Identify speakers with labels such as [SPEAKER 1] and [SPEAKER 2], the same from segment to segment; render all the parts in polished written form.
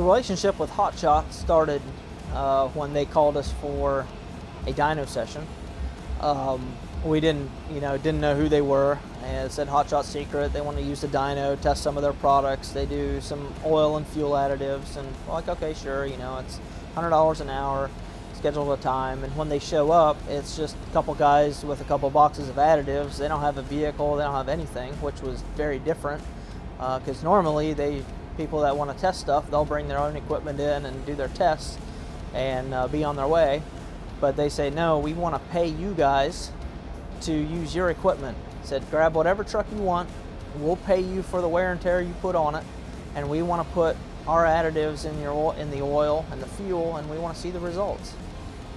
[SPEAKER 1] relationship with Hot Shot started when they called us for a dyno session. We didn't know who they were, and it said Hot Shot Secret. They want to use the dyno, test some of their products. They do some oil and fuel additives, and we're like, okay, sure, it's $100 an hour, schedule a time. And when they show up, it's just a couple guys with a couple boxes of additives. They don't have a vehicle, they don't have anything, which was very different, because normally people that want to test stuff, they'll bring their own equipment in and do their tests and be on their way. But they say, no, we want to pay you guys to use your equipment. Said, grab whatever truck you want, we'll pay you for the wear and tear you put on it, and we want to put our additives in the oil and the fuel, and we want to see the results.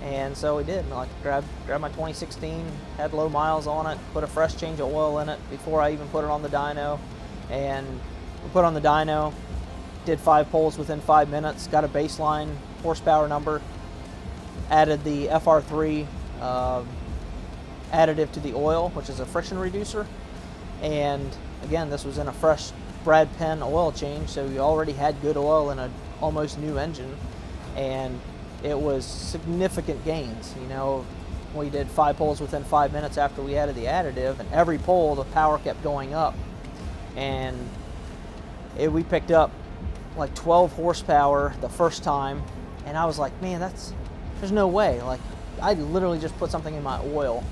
[SPEAKER 1] And so we did. Like, grab my 2016, had low miles on it, put a fresh change of oil in it before I even put it on the dyno, and we put on the dyno, did 5 pulls within 5 minutes, got a baseline horsepower number, added the FR3 additive to the oil, which is a friction reducer. And again, this was in a fresh Brad Penn oil change, so we already had good oil in an almost new engine, and it was significant gains. We did 5 pulls within 5 minutes after we added the additive, and every pull the power kept going up, and we picked up like 12 horsepower the first time, and I was like, man, there's no way. Like, I literally just put something in my oil.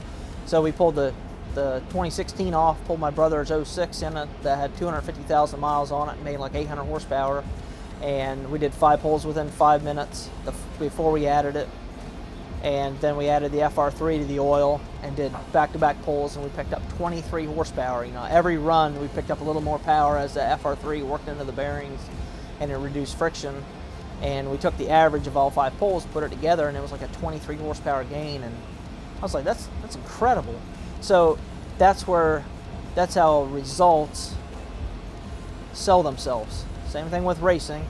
[SPEAKER 1] So we pulled the 2016 off, pulled my brother's 06 in it that had 250,000 miles on it, and made like 800 horsepower. And we did 5 pulls within 5 minutes before we added it. And then we added the FR3 to the oil and did back-to-back pulls, and we picked up 23 horsepower. Every run we picked up a little more power as the FR3 worked into the bearings and it reduced friction. And we took the average of all 5 pulls, put it together, and it was like a 23 horsepower gain. And I was like, that's incredible. So that's how results sell themselves. Same thing with racing.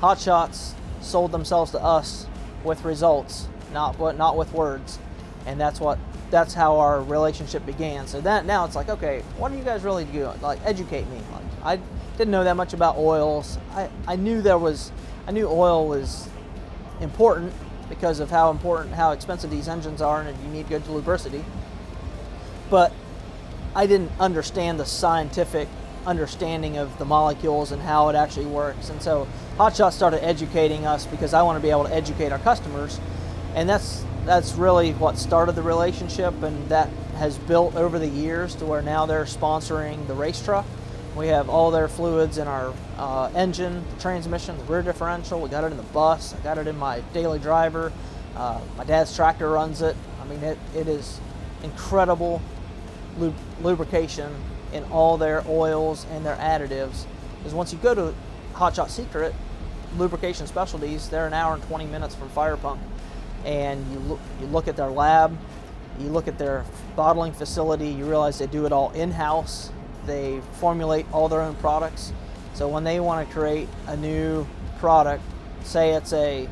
[SPEAKER 1] Hot Shots sold themselves to us with results, not with words. And that's how our relationship began. So now it's like, okay, what are you guys really doing? Like, educate me. Like, I didn't know that much about oils. I knew oil was important because of how expensive these engines are, and you need good lubricity. But I didn't understand the scientific understanding of the molecules and how it actually works. And so Hot Shot started educating us because I want to be able to educate our customers. And that's really what started the relationship, and that has built over the years to where now they're sponsoring the race truck. We have all their fluids in our engine, the transmission, the rear differential. We got it in the bus. I got it in my daily driver. My dad's tractor runs it. I mean, it is incredible lubrication in all their oils and their additives. Because once you go to Hot Shot Secret Lubrication Specialties, they're an hour and 20 minutes from Fire Punk. And you look at their lab, you look at their bottling facility, you realize they do it all in-house. They formulate all their own products. So when they want to create a new product, say it's they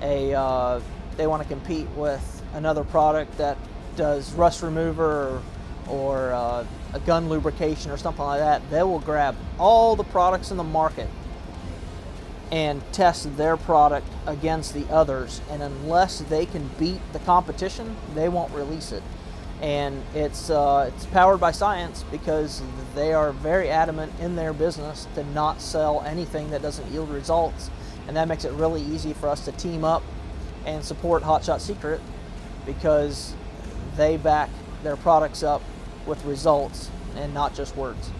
[SPEAKER 1] want to compete with another product that does rust remover or a gun lubrication or something like that, they will grab all the products in the market and test their product against the others. And unless they can beat the competition, they won't release it. And it's powered by science because they are very adamant in their business to not sell anything that doesn't yield results. And that makes it really easy for us to team up and support Hot Shot Secret because they back their products up with results and not just words.